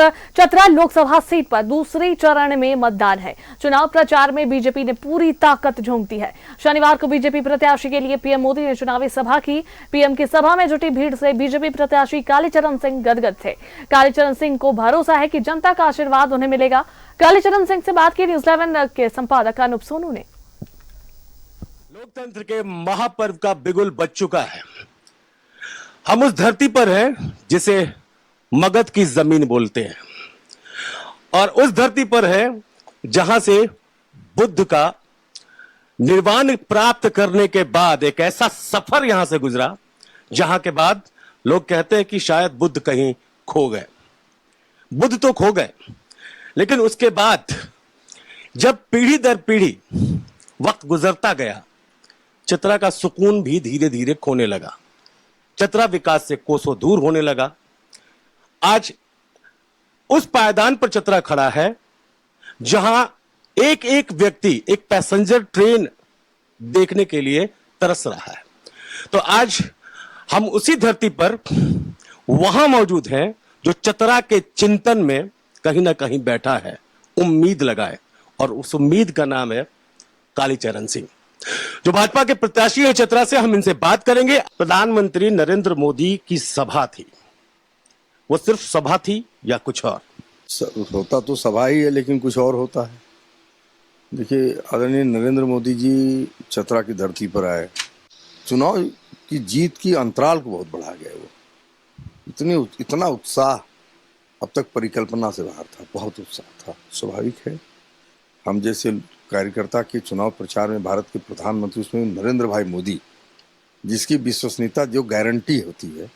Chatra Lok Sabha seat पर दूसरे चरण में मतदान है। चुनाव प्रचार में बीजेपी ने पूरी ताकत झोंक दी है। शनिवार को बीजेपी प्रत्याशी के लिए पीएम मोदी ने चुनावी सभा की। पीएम की सभा में जुटी भीड़ से बीजेपी प्रत्याशी कालीचरण सिंह गदगद थे। कालीचरण सिंह को भरोसा है कि जनता का आशीर्वाद उन्हें मिलेगा। कालीचरण सिंह से बात की न्यूज़ 11 के संपादक अनूप सोनू ने। लोकतंत्र के महापर्व का बिगुल बज चुका है। हम उस धरती पर हैं जिसे मगध की जमीन बोलते हैं, और उस धरती पर है जहां से बुद्ध का निर्वाण प्राप्त करने के बाद एक ऐसा सफर यहां से गुजरा जहां के बाद लोग कहते हैं कि शायद बुद्ध कहीं खो गए। बुद्ध तो खो गए, लेकिन उसके बाद जब पीढ़ी दर पीढ़ी वक्त गुजरता गया, चतरा का सुकून भी धीरे धीरे खोने लगा। चतरा विकास से कोसों दूर होने लगा। आज उस पायदान पर चतरा खड़ा है जहां एक एक व्यक्ति एक पैसेंजर ट्रेन देखने के लिए तरस रहा है। तो आज हम उसी धरती पर वहां मौजूद हैं जो चतरा के चिंतन में कहीं ना कहीं बैठा है, उम्मीद लगाए, और उस उम्मीद का नाम है कालीचरण सिंह, जो भाजपा के प्रत्याशी है चतरा से। हम इनसे बात करेंगे। प्रधानमंत्री नरेंद्र मोदी की सभा थी, वो सिर्फ सभा थी या कुछ और? होता तो सभा ही है, लेकिन कुछ और होता है। देखिए, आदरणीय नरेंद्र मोदी जी चतरा की धरती पर आए। चुनाव की जीत की अंतराल को बहुत बढ़ा गया। वो इतना उत्साह अब तक परिकल्पना से बाहर था। बहुत उत्साह था। स्वाभाविक है, हम जैसे कार्यकर्ता के चुनाव प्रचार में भारत के प्रधानमंत्री, उसमें नरेंद्र भाई मोदी, जिसकी विश्वसनीयता जो गारंटी होती है,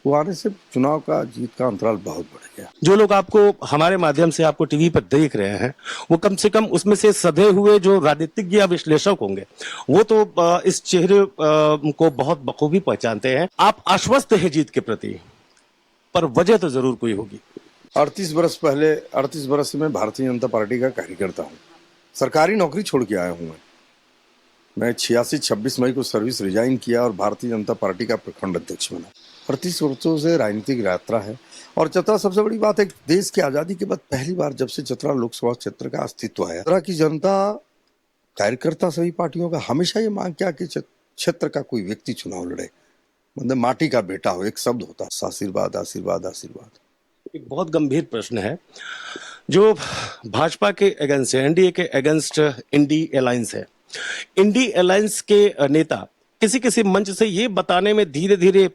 वो आने से चुनाव का जीत का अंतराल बहुत बढ़ गया। जो लोग आपको हमारे माध्यम से आपको टीवी पर देख रहे हैं, वो कम से कम उसमें से सधे हुए जो राजनीतिज्ञ या विश्लेषक होंगे, वो तो इस चेहरे को बहुत बखूबी पहचानते हैं। आप आश्वस्त हैं जीत के प्रति, पर वजह तो जरूर कोई होगी। 38 वर्ष से मैं भारतीय जनता पार्टी का कार्यकर्ता हूँ। सरकारी नौकरी छोड़ के आया हूँ। मैं 26 मई को सर्विस रिजाइन किया और भारतीय जनता पार्टी का प्रखंड अध्यक्ष बना। 38 वर्षों से राजनीतिक यात्रा है। और चतरा, सबसे बड़ी बात है, देश की आजादी के बाद पहली बार जब से चतरा लोकसभा क्षेत्र का अस्तित्व आया, चतरा की जनता, कार्यकर्ता, सभी पार्टियों का हमेशा ये मांग किया कि क्षेत्र का कोई व्यक्ति चुनाव लड़े, मतलब माटी का बेटा हो। एक शब्द होता है, आशीर्वाद, आशीर्वाद, आशीर्वाद। एक बहुत गंभीर प्रश्न है जो भाजपा के अगेंस्ट है, एनडीए के अगेंस्ट इंडी अलायंस है। इंडी अलायंस के नेता किसी किसी मंच से ये बताने में धीरे धीरे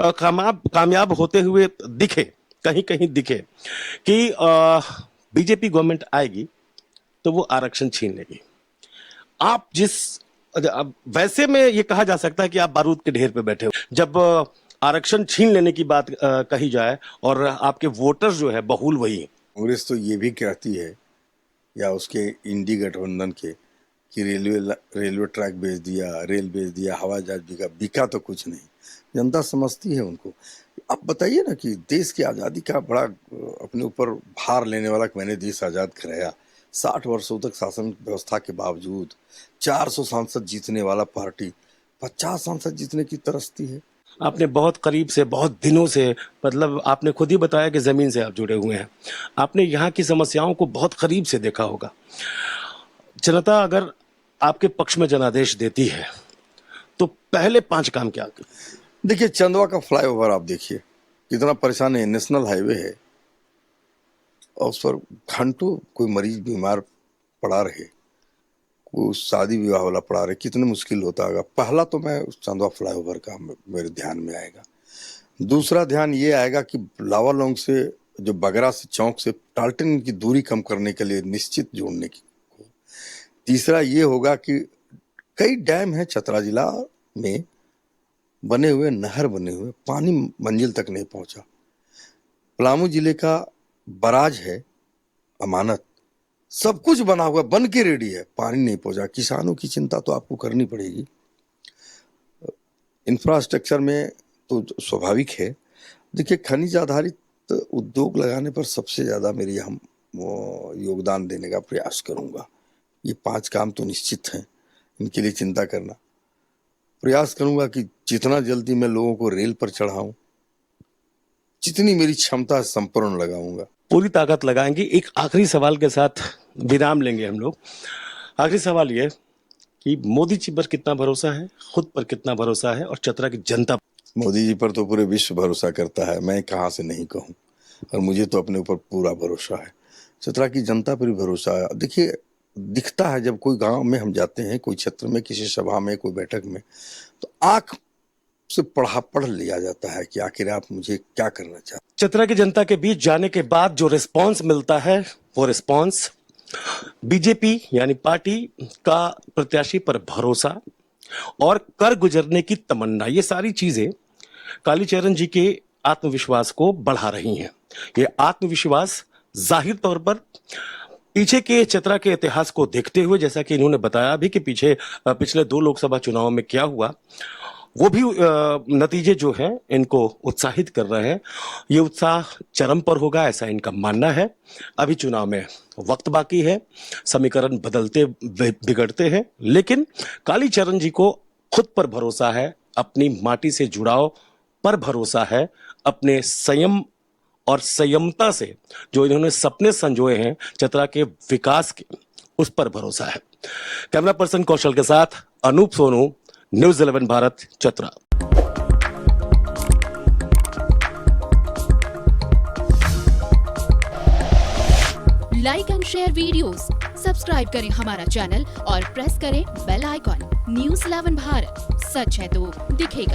कामयाब होते हुए दिखे, कहीं कहीं दिखे, कि बीजेपी गवर्नमेंट आएगी तो वो आरक्षण छीन लेगी। आप वैसे में ये कहा जा सकता है कि आप बारूद के ढेर पे बैठे हो जब आरक्षण छीन लेने की बात कही जाए, और आपके वोटर्स जो है बहुल वही। कांग्रेस तो ये भी कहती है, या उसके इंडी गठबंधन के, कि रेलवे ट्रैक बेच दिया, रेल बेच दिया, हवाई जहाज बिका तो कुछ नहीं। जनता समझती है उनको। अब बताइए ना कि देश की आज़ादी का बड़ा अपने ऊपर भार लेने वाला, कि मैंने देश आज़ाद कराया, 60 वर्षों तक शासन व्यवस्था के बावजूद 400 सांसद जीतने वाला पार्टी 50 सांसद जीतने की तरसती है। आपने बहुत करीब से, बहुत दिनों से, मतलब आपने खुद ही बताया कि जमीन से आप जुड़े हुए हैं, आपने यहाँ की समस्याओं को बहुत करीब से देखा होगा। जनता अगर आपके पक्ष में जनादेश देती है तो पहले 5 काम क्या? देखिए, चंदवा का फ्लाईओवर आप देखिए, कितना परेशान है। नेशनल हाईवे है और उस पर घंटों कोई मरीज बीमार पड़ा रहे, कोई शादी विवाह वाला पड़ा रहे, कितने मुश्किल होता होगा। पहला तो मैं उस चंदवा फ्लाईओवर का मेरे ध्यान में आएगा। दूसरा ध्यान ये आएगा कि लावालौंग से, जो बगरा से चौक से टाल्टन की दूरी कम करने के लिए निश्चित जोड़ने की। तीसरा ये होगा कि कई डैम है चतरा जिला में बने हुए, नहर बने हुए, पानी मंजिल तक नहीं पहुंचा। पलामू जिले का बराज है अमानत, सब कुछ बना हुआ, बन के रेडी है, पानी नहीं पहुंचा। किसानों की चिंता तो आपको करनी पड़ेगी। इंफ्रास्ट्रक्चर में तो स्वाभाविक है। देखिए, खनिज आधारित उद्योग लगाने पर सबसे ज्यादा मेरी हम योगदान देने का प्रयास करूंगा। ये 5 काम तो निश्चित हैं, इनके लिए चिंता करना। प्रयास करूंगा कि जितना जल्दी मैं लोगों को रेल पर चढ़ाऊं, जितनी मेरी क्षमता संपूर्ण लगाऊंगा। पूरी ताकत लगाएंगे। एक आखिरी सवाल के साथ विराम लेंगे हम लोग। आखिरी सवाल ये कि मोदी जी पर कितना भरोसा है, खुद पर कितना भरोसा है और चतरा की जनता? मोदी जी पर तो पूरे विश्व भरोसा करता है, मैं कहाँ से नहीं कहूँ, और मुझे तो अपने ऊपर पूरा भरोसा है। चतरा की जनता पर भी भरोसा है। देखिए, दिखता है जब कोई गांव में हम जाते हैं, कोई क्षेत्र में, किसी सभा में, कोई बैठक में, तो आंख से पढ़ लिया जाता है कि आखिर आप मुझे क्या करना चाहते हैं। चतरा की जनता के बीच जाने के बाद जो रिस्पांस मिलता है, वो रिस्पांस बीजेपी यानी पार्टी का प्रत्याशी पर भरोसा और कर गुजरने की तमन्ना, ये सारी चीजें कालीचरण जी के आत्मविश्वास को बढ़ा रही हैं। ये आत्मविश्वास जाहिर तौर पर पीछे के चतरा के इतिहास को देखते हुए, जैसा कि इन्होंने बताया भी कि पिछले 2 लोकसभा चुनाव में क्या हुआ, वो भी नतीजे जो हैं इनको उत्साहित कर रहे हैं। ये उत्साह चरम पर होगा, ऐसा इनका मानना है। अभी चुनाव में वक्त बाकी है, समीकरण बदलते बिगड़ते हैं, लेकिन कालीचरण जी को खुद पर भरोसा है, अपनी माटी से जुड़ाव पर भरोसा है, अपने संयम और संयमता से जो इन्होंने सपने संजोए हैं चतरा के विकास के, उस पर भरोसा है। कैमरा पर्सन कौशल के साथ Anup Sonu, news 11 Bharat, Chatra. Like and share videos, subscribe करें हमारा चैनल और प्रेस करें बेल आइकॉन। न्यूज़ 11 भारत, सच है तो दिखेगा।